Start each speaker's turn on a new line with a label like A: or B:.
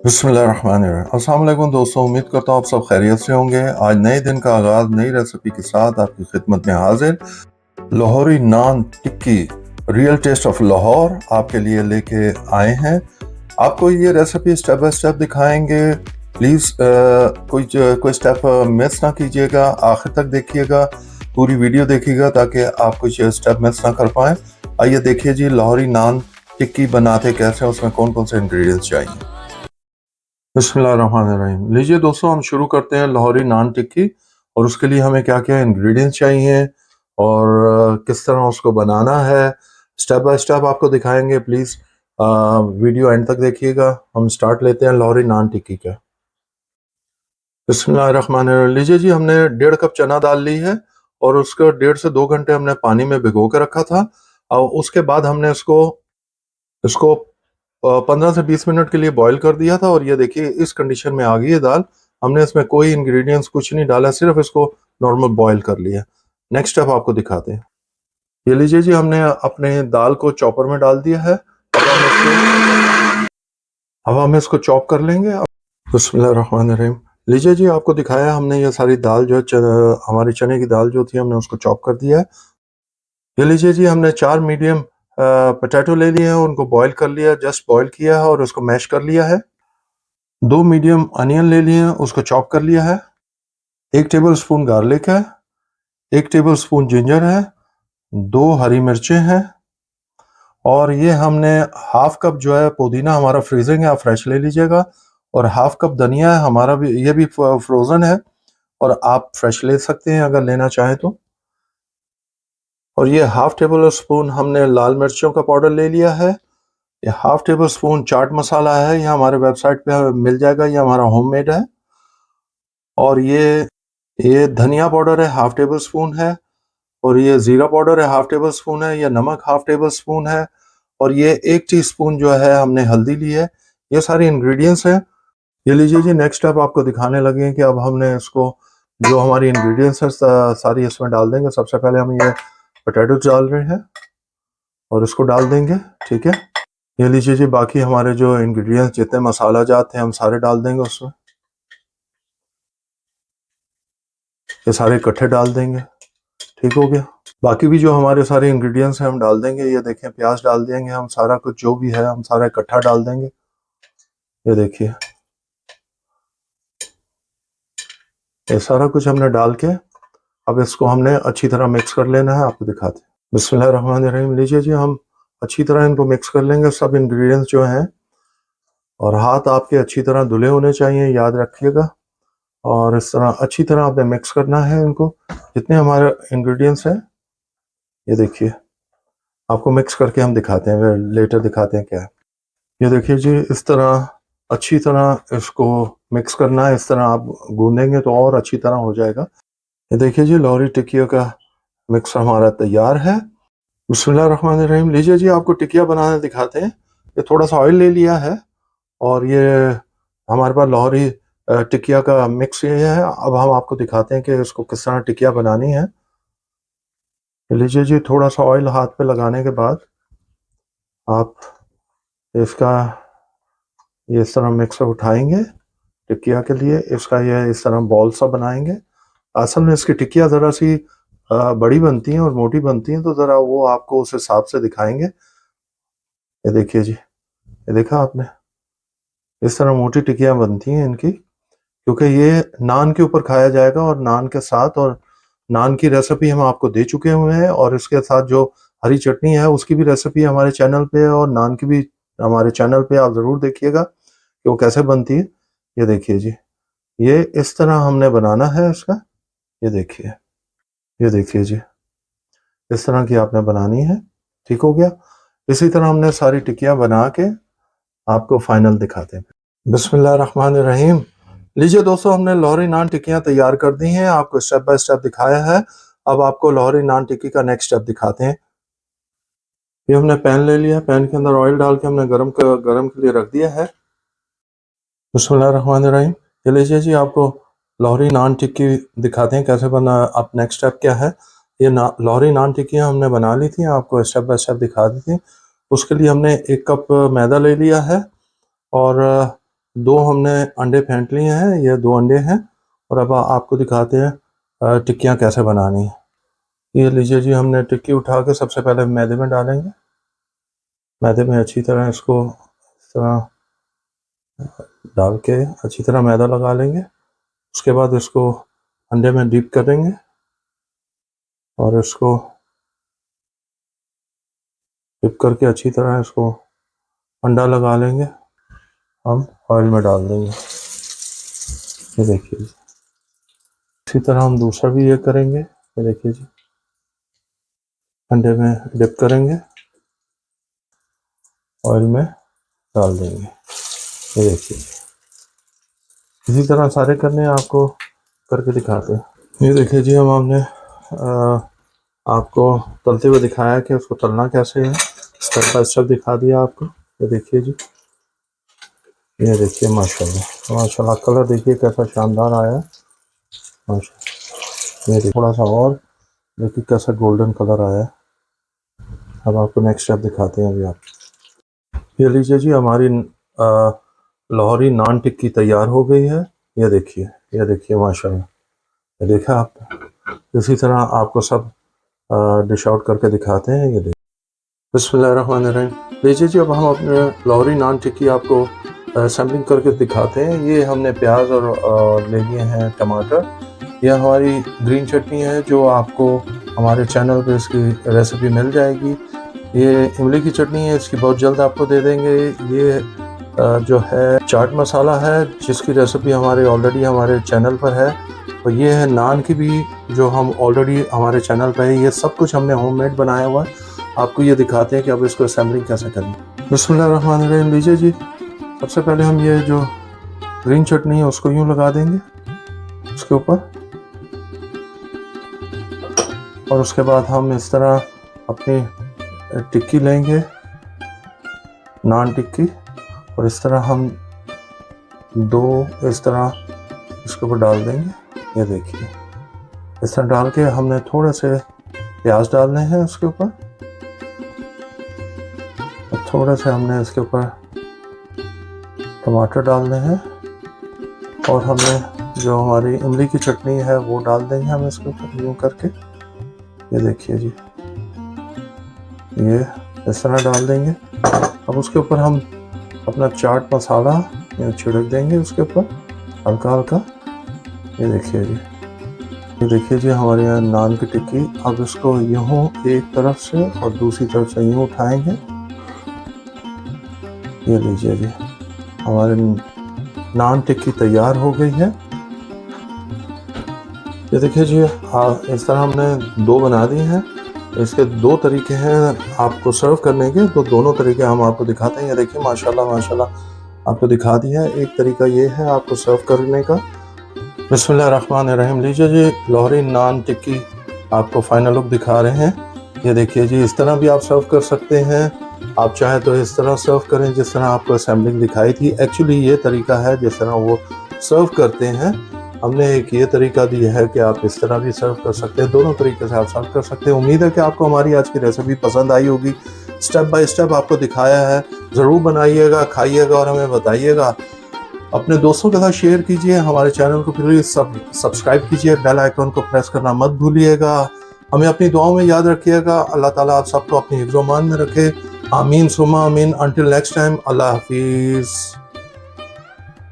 A: बिस्मिल्लाहिर्रहमानिर्रहीम। अस्सलाम वालेकुम दोस्तों, उम्मीद करता हूँ आप सब खैरियत से होंगे। आज नए दिन का आगाज़ नई रेसिपी के साथ आपकी खिदमत में हाजिर। लाहौरी नान टिक्की, रियल टेस्ट ऑफ लाहौर आपके लिए लेके आए हैं। आपको ये रेसिपी स्टेप बाय स्टेप दिखाएंगे। प्लीज़ कोई स्टेप मिस ना कीजिएगा, आखिर तक देखिएगा, पूरी वीडियो देखिएगा ताकि आप कुछ स्टेप मिस ना कर पाएँ। आइए देखिए जी, लाहौरी नान टिक्की बनाते कैसे, उसमें कौन कौन से इंग्रेडिएंट्स चाहिए। बिस्मिल्लाहिर्रहमानिर्रहीम। लीजिए दोस्तों, हम शुरू करते हैं लाहौरी नान टिक्की। और उसके लिए हमें क्या क्या इंग्रेडिएंट्स चाहिए और किस तरह उसको बनाना है, स्टेप बाय स्टेप आपको दिखाएंगे। प्लीज़ वीडियो एंड तक देखिएगा। हम स्टार्ट लेते हैं लाहौरी नान टिक्की का। बिस्मिल्लाहिर्रहमानिर्रहीम। लीजिए जी, हमने 1.5 कप चना दाल ली है और उसको 1.5 से 2 घंटे हमने पानी में भिगो के रखा था। और उसके बाद हमने इसको इसको 15 से 20 मिनट के लिए बॉईल कर दिया था। और ये देखिए इस कंडीशन में आ गई है दाल। हमने इसमें कोई इंग्रेडिएंट्स कुछ नहीं डाला, सिर्फ इसको नॉर्मल बॉईल कर लिया। नेक्स्ट स्टेप आपको दिखाते हैं। ये लीजिए जी, हमने अपने दाल को चॉपर में डाल दिया है। अब हम इसको चॉप कर लेंगे। बिस्मिल्लाहिर्रहमानिर्रहीम। लीजिए जी, आपको दिखाया हमने ये सारी दाल जो हमारी चने की दाल जो थी, हमने उसको चॉप कर दिया है। ये लीजिए जी, हमने 4 मीडियम पोटैटो ले लिए हैं, उनको बॉईल कर लिया, जस्ट बॉईल किया है और उसको मैश कर लिया है। 2 मीडियम अनियन ले लिए हैं, उसको चॉप कर लिया है। 1 टेबल स्पून गार्लिक है, 1 टेबल स्पून जिंजर है, 2 हरी मिर्चें हैं। और ये हमने हाफ कप जो है पुदीना हमारा फ्रीजिंग है, आप फ्रेश ले लीजिएगा। और हाफ कप धनिया है हमारा, भी ये भी फ्रोजन है और आप फ्रेश ले सकते हैं अगर लेना चाहें तो। और ये हाफ टेबल स्पून हमने लाल मिर्चों का पाउडर ले लिया है। ये half table spoon chaat masala है, ये हमारे वेबसाइट पे मिल जाएगा, ये हमारा होममेड है। और ये धनिया पाउडर है, हाफ टेबल स्पून है। और ये जीरा पाउडर है, हाफ टेबल स्पून है। ये नमक हाफ टेबल स्पून है। और ये 1 टीस्पून जो है हमने हल्दी ली है। ये सारे इंग्रेडिएंट्स हैं। ये लीजिए जी, नेक्स्ट स्टेप आपको दिखाने लगे हैं कि अब हमने इसको जो हमारी इंग्रेडिएंट्स है सारी इसमें डाल देंगे। सबसे पहले हम ये पोटैटो डाल रहे हैं और इसको डाल देंगे, ठीक है। ये लीजिए जी, बाकी हमारे जो इंग्रेडिएंट्स जितने मसाला जात हैं हम सारे डाल देंगे उसमें। ये सारे इकट्ठे डाल देंगे, ठीक हो गया। बाकी भी जो हमारे सारे इंग्रेडिएंट्स हैं हम डाल देंगे। ये देखें, प्याज डाल देंगे हम, सारा कुछ जो भी है हम सारा इकट्ठा डाल देंगे। ये देखिए, ये सारा कुछ हमने डाल के अब इसको हमने अच्छी तरह मिक्स कर लेना है। आपको दिखाते हैं। बिस्मिल्लाहिर्रहमानिर्रहीम। लीजिए जी, हम अच्छी तरह इनको मिक्स कर लेंगे सब इंग्रेडिएंट्स जो हैं। और हाथ आपके अच्छी तरह धुले होने चाहिए, याद रखिएगा। और इस तरह अच्छी तरह आपने मिक्स करना है इनको, जितने हमारे इंग्रेडिएंट्स हैं। ये देखिए, आपको मिक्स करके हम दिखाते हैं, लेटर दिखाते हैं क्या है। ये देखिए जी, इस तरह अच्छी तरह इसको मिक्स करना है। इस तरह आप गूंदेंगे तो और अच्छी तरह हो जाएगा। ये देखिए जी, लाहौरी टिक्कियों का मिक्स हमारा तैयार है। बिस्मिल्लाहिर्रहमानिर्रहीम। लीजिए जी, आपको टिकिया बनाने दिखाते हैं। ये थोड़ा सा ऑयल ले लिया है और ये हमारे पास लाहौरी टिकिया का मिक्स ये है। अब हम आपको दिखाते हैं कि इसको किस तरह टिकिया बनानी है। लीजिए जी, थोड़ा सा ऑयल हाथ पे लगाने के बाद आप इसका ये इस तरह मिक्सर उठाएंगे टिकिया के लिए। इसका ये इस तरह बॉल सा बनाएंगे। असल में इसकी टिकिया ज़रा सी बड़ी बनती हैं और मोटी बनती हैं, तो ज़रा वो आपको उस हिसाब से दिखाएंगे। ये देखिए जी, ये देखा आपने, इस तरह मोटी टिकियाँ बनती हैं इनकी, क्योंकि ये नान के ऊपर खाया जाएगा और नान के साथ। और नान की रेसिपी हम आपको दे चुके हुए हैं और इसके साथ जो हरी चटनी है उसकी भी रेसिपी हमारे चैनल पे है और नान की भी हमारे चैनल पे आप ज़रूर देखिएगा कि वो कैसे बनती है। ये देखिए जी, ये इस तरह हमने बनाना है इसका। ये देखिए जी, इस तरह की आपने बनानी है, ठीक हो गया। इसी तरह हमने सारी टिक्कियाँ बना के आपको फाइनल दिखाते हैं। बिस्मिल्लाहिर्रहमानिर्रहीम। लीजिए दोस्तों, हमने लाहौरी नान टिक्कियाँ तैयार कर दी हैं, आपको स्टेप बाय स्टेप दिखाया है। अब आपको लाहौरी नान टिक्की का नेक्स्ट स्टेप दिखाते हैं। ये हमने पैन ले लिया, पैन के अंदर ऑयल डाल के हमने गरम के लिए रख दिया है। बिस्मिल्लाहिर्रहमानिर्रहीम। ये लीजिए जी, आपको लाहौरी नान टिक्की दिखाते हैं कैसे बना। अब नेक्स्ट स्टेप क्या है। ये लाहौरी नान टिक्कियाँ हमने बना ली थी, आपको स्टेप बाय स्टेप दिखा दी थी। उसके लिए हमने 1 कप मैदा ले लिया है और दो हमने अंडे फेंट लिए हैं, ये 2 अंडे हैं। और अब आपको दिखाते हैं टिक्कियाँ कैसे बनानी है। ये लीजिए जी, हमने टिक्की उठा के सबसे पहले मैदे में डालेंगे। मैदे में अच्छी तरह इसको इस तरह डाल के अच्छी तरह मैदा लगा लेंगे। उसके बाद इसको अंडे में डिप करेंगे और इसको डिप करके अच्छी तरह इसको अंडा लगा लेंगे। हम ऑयल में डाल देंगे। ये देखिए, इसी तरह हम दूसरा भी ये करेंगे। ये देखिए जी, अंडे में डिप करेंगे, ऑयल में डाल देंगे। ये देखिए, इसी तरह सारे करने हैं, आपको करके दिखाते हैं। ये देखिए जी, हमने आपको तलते हुए दिखाया कि उसको तलना कैसे है, स्टेप बाय स्टेप दिखा दिया आपको। ये देखिए जी, ये देखिए माशाल्लाह माशाल्लाह, कलर देखिए कैसा शानदार आया है माशाल्लाह। ये देखिए थोड़ा सा और देखिए कैसा गोल्डन कलर आया है। अब आपको नेक्स्ट स्टेप दिखाते हैं अभी आप। ये लीजिए जी, हमारी लाहौरी नान टिक्की तैयार हो गई है। ये देखिए माशाल्लाह, ये देखा आप। इसी तरह आपको सब डिश आउट करके दिखाते हैं। ये देखिए, बिस्मिल्लाहिर्रहमानिर्रहीम। लीजिए जी, अब हम अपने लाहौरी नान टिक्की आपको सैम्पलिंग करके दिखाते हैं। ये हमने प्याज और ले लिए हैं टमाटर। यह हमारी ग्रीन चटनी है जो आपको हमारे चैनल पे इसकी रेसिपी मिल जाएगी। ये इमली की चटनी है, इसकी बहुत जल्द आपको दे देंगे। ये जो है चाट मसाला है जिसकी रेसिपी ऑलरेडी हमारे चैनल पर है। और ये है नान की भी, जो हम ऑलरेडी हमारे चैनल पर है। ये सब कुछ हमने होममेड बनाया हुआ है। आपको ये दिखाते हैं कि अब इसको असेंबलिंग कैसे करनी। बिस्मिल्लाहिर्रहमानिर्रहीम। लीजिए जी, सबसे पहले हम ये जो ग्रीन चटनी है उसको यूँ लगा देंगे उसके ऊपर। और उसके बाद हम इस तरह अपनी टिक्की लेंगे, नान टिक्की, और इस तरह हम दो इस तरह इसके ऊपर डाल देंगे। ये देखिए, इस तरह डाल के हमने थोड़े से प्याज डालने हैं उसके ऊपर, और थोड़े से हमने इसके ऊपर टमाटर डालने हैं, और हमने जो हमारी इमली की चटनी है वो डाल देंगे हम इसके ऊपर यूँ करके। ये देखिए जी, ये इस तरह डाल देंगे। अब उसके ऊपर हम अपना चाट मसाला छिड़क देंगे उसके ऊपर हल्का हल्का। ये देखिए जी, हमारे यहाँ नान की टिक्की। अब इसको यूँ एक तरफ से और दूसरी तरफ से यूँ उठाएंगे। ये लीजिए जी, हमारे नान टिक्की तैयार हो गई है। ये देखिए जी, इस तरह हमने दो बना दी हैं। इसके दो तरीके हैं आपको सर्व करने के, तो दोनों तरीके हम आपको दिखाते हैं। ये देखिए माशाल्लाह माशाल्लाह आपको दिखा दिया है। एक तरीका ये है आपको सर्व करने का। बिस्मिल्लाहिर्रहमानिर्रहीम। लीजिए जी, लाहौरी नान टिक्की आपको फाइनल लुक दिखा रहे हैं। ये देखिए जी, इस तरह भी आप सर्व कर सकते हैं। आप चाहे तो इस तरह सर्व करें जिस तरह आपको असेंबलिंग दिखाई थी। एक्चुअली ये तरीका है जिस तरह वो सर्व करते हैं। हमने एक ये तरीका दिया है कि आप इस तरह भी सर्व कर सकते हैं। दोनों तरीके से आप सर्व कर सकते हैं। उम्मीद है कि आपको हमारी आज की रेसिपी पसंद आई होगी। स्टेप बाय स्टेप आपको दिखाया है। ज़रूर बनाइएगा, खाइएगा और हमें बताइएगा। अपने दोस्तों के साथ शेयर कीजिए। हमारे चैनल को प्लीज़ सब्सक्राइब कीजिए। बेल आइकन को प्रेस करना मत भूलिएगा। हमें अपनी दुआओं में याद रखिएगा। अल्लाह ताला आप सबको अपनी हिफ्ज़-ओ-मान में रखे। आमीन सुम्मा आमीन। अंटिल नेक्स्ट टाइम, अल्लाह हाफिज़।